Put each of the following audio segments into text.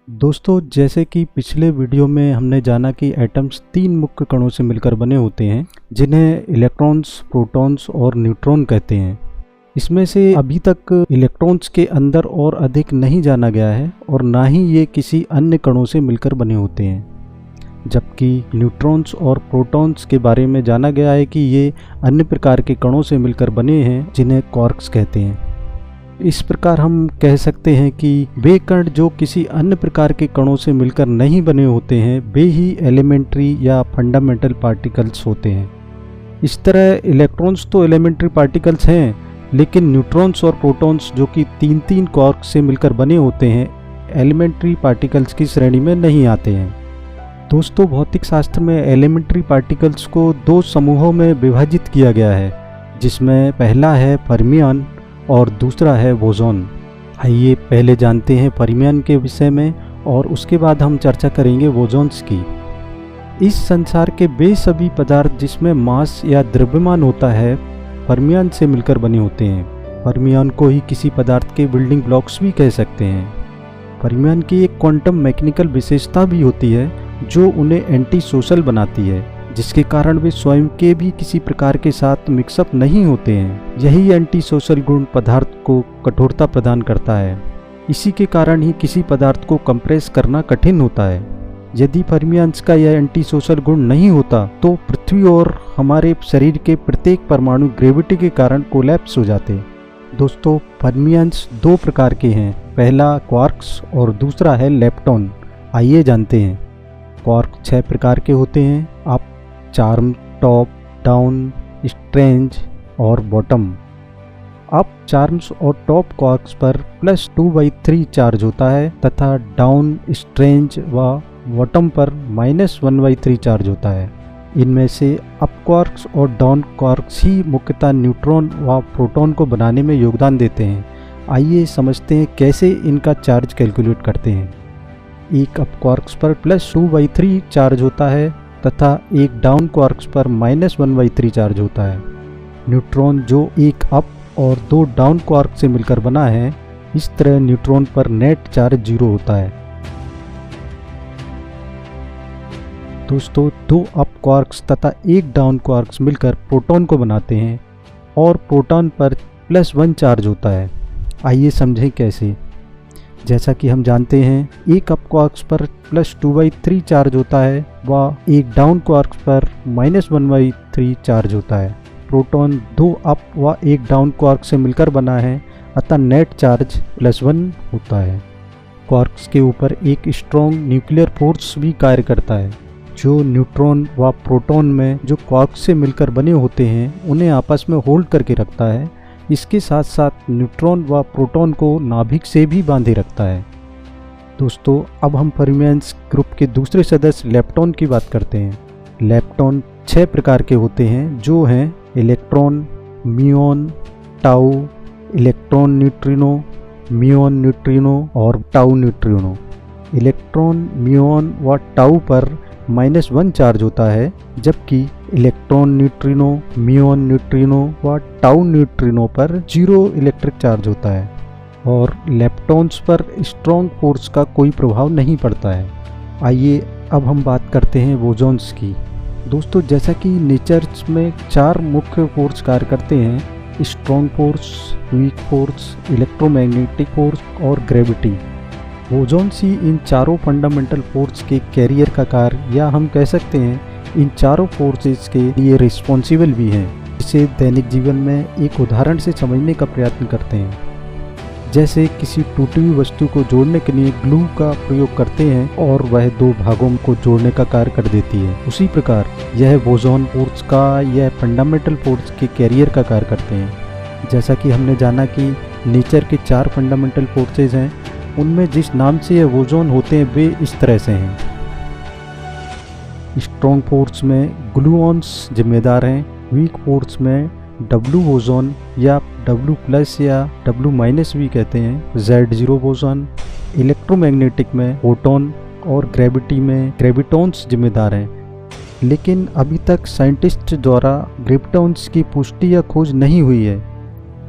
दोस्तों, जैसे कि पिछले वीडियो में हमने जाना कि एटम्स तीन मुख्य कणों से मिलकर बने होते हैं जिन्हें इलेक्ट्रॉन्स, प्रोटॉन्स और न्यूट्रॉन कहते हैं। इसमें से अभी तक इलेक्ट्रॉन्स के अंदर और अधिक नहीं जाना गया है और ना ही ये किसी अन्य कणों से मिलकर बने होते हैं, जबकि न्यूट्रॉन्स और प्रोटॉन्स के बारे में जाना गया है कि ये अन्य प्रकार के कणों से मिलकर बने हैं जिन्हें क्वार्क्स कहते हैं। इस प्रकार हम कह सकते हैं कि वे कण जो किसी अन्य प्रकार के कणों से मिलकर नहीं बने होते हैं वे ही एलिमेंट्री या फंडामेंटल पार्टिकल्स होते हैं। इस तरह इलेक्ट्रॉन्स तो एलिमेंट्री पार्टिकल्स हैं, लेकिन न्यूट्रॉन्स और प्रोटॉन्स जो कि तीन तीन क्वार्क्स से मिलकर बने होते हैं एलिमेंट्री पार्टिकल्स की श्रेणी में नहीं आते हैं। दोस्तों, भौतिक शास्त्र में एलिमेंट्री पार्टिकल्स को दो समूहों में विभाजित किया गया है, जिसमें पहला है फर्मियन और दूसरा है बोसॉन। आइए पहले जानते हैं फर्मियन के विषय में और उसके बाद हम चर्चा करेंगे बोसॉन्स की। इस संसार के वे सभी पदार्थ जिसमें मास या द्रव्यमान होता है फर्मियन से मिलकर बने होते हैं। फर्मियन को ही किसी पदार्थ के बिल्डिंग ब्लॉक्स भी कह सकते हैं। फर्मियन की एक क्वांटम मैकेनिकल विशेषता भी होती है जो उन्हें एंटी सोशल बनाती है, जिसके कारण वे स्वयं के भी किसी प्रकार के साथ मिक्सअप नहीं होते हैं। यही एंटी सोशल गुण पदार्थ को कठोरता प्रदान करता है। इसी के कारण ही किसी पदार्थ को कंप्रेस करना कठिन होता है। यदि फर्मियंस का यह एंटी सोशल गुण नहीं होता तो पृथ्वी और हमारे शरीर के प्रत्येक परमाणु ग्रेविटी के कारण कोलैप्स हो जाते। दोस्तों, फर्मियंस दो प्रकार के हैं, पहला क्वार्क्स और दूसरा है लेप्टॉन। आइए जानते हैं। क्वार्क 6 प्रकार के होते हैं, up, charm, top, down, strange और बॉटम। अप, चार्म्स और टॉप क्वार्क्स पर +2/3 चार्ज होता है तथा डाउन, स्ट्रेंज व बॉटम पर -1/3 चार्ज होता है। इनमें से अप क्वार्क्स और डाउन क्वार्क्स ही मुख्यतः न्यूट्रॉन व प्रोटॉन को बनाने में योगदान देते हैं। आइए समझते हैं कैसे इनका चार्ज कैलकुलेट करते हैं। एक अप क्वार्क्स पर +2/3 चार्ज होता है तथा एक डाउन क्वार्क्स पर -1/3 चार्ज होता है। न्यूट्रॉन जो एक अप और दो डाउन क्वार्क से मिलकर बना है, इस तरह न्यूट्रॉन पर नेट चार्ज 0 होता है। दोस्तों, दो अप क्वार्क्स तथा एक डाउन क्वार्क्स मिलकर प्रोटॉन को बनाते हैं और प्रोटॉन पर +1 चार्ज होता है। आइए समझें कैसे। जैसा कि हम जानते हैं, एक अप क्वार्क्स पर +2/3 चार्ज होता है व एक डाउन क्वार्क्स पर -1/3 चार्ज होता है। प्रोटॉन दो अप व एक डाउन क्वार्क से मिलकर बना है, अतः नेट चार्ज +1 होता है। क्वार्क्स के ऊपर एक स्ट्रॉन्ग न्यूक्लियर फोर्स भी कार्य करता है, जो न्यूट्रॉन व प्रोटॉन में जो क्वार्क्स से मिलकर बने होते हैं उन्हें आपस में होल्ड करके रखता है। इसके साथ साथ न्यूट्रॉन व प्रोटॉन को नाभिक से भी बांधे रखता है। दोस्तों, अब हम फर्मियंस ग्रुप के दूसरे सदस्य लेप्टॉन की बात करते हैं। लेप्टॉन 6 प्रकार के होते हैं, जो हैं electron, muon, tau, electron neutrino, muon neutrino और टाउ न्यूट्रिनो। इलेक्ट्रॉन, म्यूऑन व टाउ पर -1 चार्ज होता है, जबकि इलेक्ट्रॉन न्यूट्रिनो, म्यूऑन न्यूट्रिनो व टाउ न्यूट्रिनो पर 0 इलेक्ट्रिक चार्ज होता है और लेप्टॉन्स पर स्ट्रॉन्ग फोर्स का कोई प्रभाव नहीं पड़ता है। आइए अब हम बात करते हैं बोसॉन्स की। दोस्तों, जैसा कि नेचर में 4 मुख्य फोर्स कार्य करते हैं, strong force, weak force, electromagnetic force और ग्रेविटी। बोसॉन्स ही इन चारों फंडामेंटल फोर्स के कैरियर का कार्य, या हम कह सकते हैं इन चारों फोर्सेस के लिए रिस्पॉन्सिबल भी हैं। इसे दैनिक जीवन में एक उदाहरण से समझने का प्रयत्न करते हैं। जैसे किसी टूटी हुई वस्तु को जोड़ने के लिए ग्लू का प्रयोग करते हैं और वह दो भागों को जोड़ने का कार्य कर देती है, उसी प्रकार यह बोसॉन फोर्स का यह फंडामेंटल फोर्स के कैरियर का कार्य करते हैं। जैसा कि हमने जाना कि नेचर के 4 फंडामेंटल फोर्सेज हैं, उनमें जिस नाम से यह बोसॉन होते हैं वे इस तरह से हैं। स्ट्रॉन्ग फोर्स में ग्लूऑन्स जिम्मेदार हैं, वीक फोर्स में W बोसॉन या W+ या W- भी कहते हैं, Z0 बोसॉन, इलेक्ट्रोमैग्नेटिक में फोटॉन और ग्रेविटी में ग्रेविटॉन्स जिम्मेदार हैं। लेकिन अभी तक साइंटिस्ट द्वारा ग्रेविटॉन्स की पुष्टि या खोज नहीं हुई है।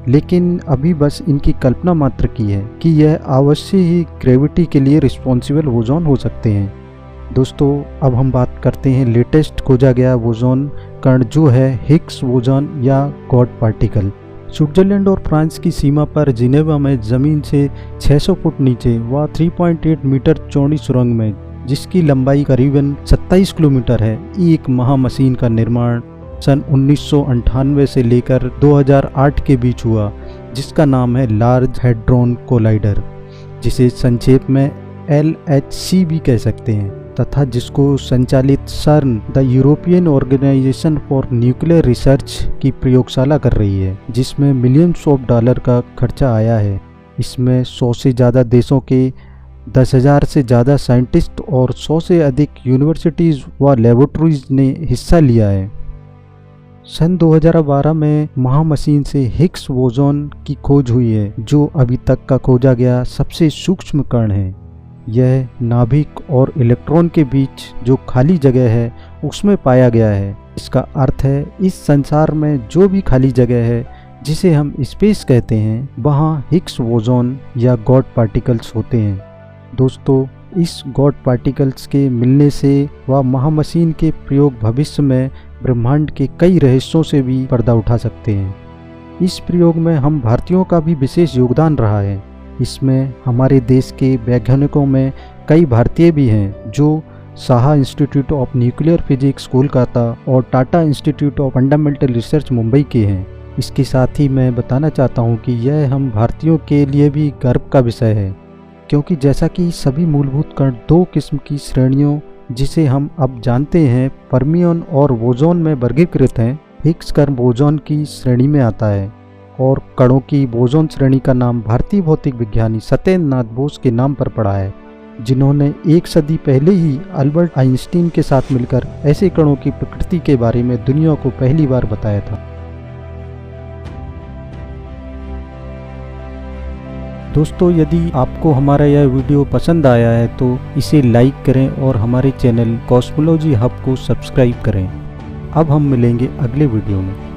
लेकिन अभी बस इनकी कल्पना मात्र की है कि यह अवश्य ही ग्रेविटी के लिए रिस्पॉन्सिबल बोसॉन हो सकते हैं। दोस्तों, अब हम बात करते हैं लेटेस्ट खोजा गया बोसॉन कण जो है हिग्स बोसॉन या गॉड पार्टिकल। स्विट्जरलैंड और फ्रांस की सीमा पर जिनेवा में जमीन से 600 फुट नीचे व 3.8 मीटर चौड़ी सुरंग में, जिसकी लंबाई करीबन 27 किलोमीटर है, एक महामशीन का निर्माण सन 1998 से लेकर 2008 के बीच हुआ, जिसका नाम है लार्ज हैड्रॉन कोलाइडर, जिसे संक्षेप में LHC भी कह सकते हैं, तथा जिसको संचालित CERN the European organization for nuclear research की प्रयोगशाला कर रही है, जिसमें मिलियंस ऑफ डॉलर का खर्चा आया है। इसमें 100 से ज़्यादा देशों के 10,000 से ज़्यादा साइंटिस्ट और 100 से अधिक यूनिवर्सिटीज़ व लेबोरेटरीज ने हिस्सा लिया है। सन 2012 में महामशीन से हिग्स बोसॉन की खोज हुई है, जो अभी तक का खोजा गया सबसे सूक्ष्म कण है। यह नाभिक और इलेक्ट्रॉन के बीच जो खाली जगह है उसमें पाया गया है। इसका अर्थ है इस संसार में जो भी खाली जगह है जिसे हम स्पेस कहते हैं, वहाँ हिग्स बोसॉन या गॉड पार्टिकल्स होते हैं। दोस्तों, इस गॉड पार्टिकल्स के मिलने से व महामशीन के प्रयोग भविष्य में ब्रह्मांड के कई रहस्यों से भी पर्दा उठा सकते हैं। इस प्रयोग में हम भारतीयों का भी विशेष योगदान रहा है। इसमें हमारे देश के वैज्ञानिकों में कई भारतीय भी हैं, जो Saha institute of nuclear physics Kolkata और Tata institute of fundamental research Mumbai के हैं। इसके साथ ही मैं बताना चाहता हूँ कि यह हम भारतीयों के लिए भी गर्व का विषय है, क्योंकि जैसा कि सभी मूलभूत कण दो किस्म की श्रेणियों जिसे हम अब जानते हैं फर्मियन और बोसॉन में वर्गीकृत हैं, हिग्स कण बोसॉन की श्रेणी में आता है और कणों की बोसॉन श्रेणी का नाम भारतीय भौतिक विज्ञानी सत्येंद्र नाथ बोस के नाम पर पड़ा है, जिन्होंने 1 सदी पहले ही अल्बर्ट आइंस्टीन के साथ मिलकर ऐसे कणों की प्रकृति के बारे में दुनिया को पहली बार बताया था। दोस्तों, यदि आपको हमारा यह वीडियो पसंद आया है तो इसे लाइक करें और हमारे चैनल कॉस्मोलॉजी हब को सब्सक्राइब करें। अब हम मिलेंगे अगले वीडियो में।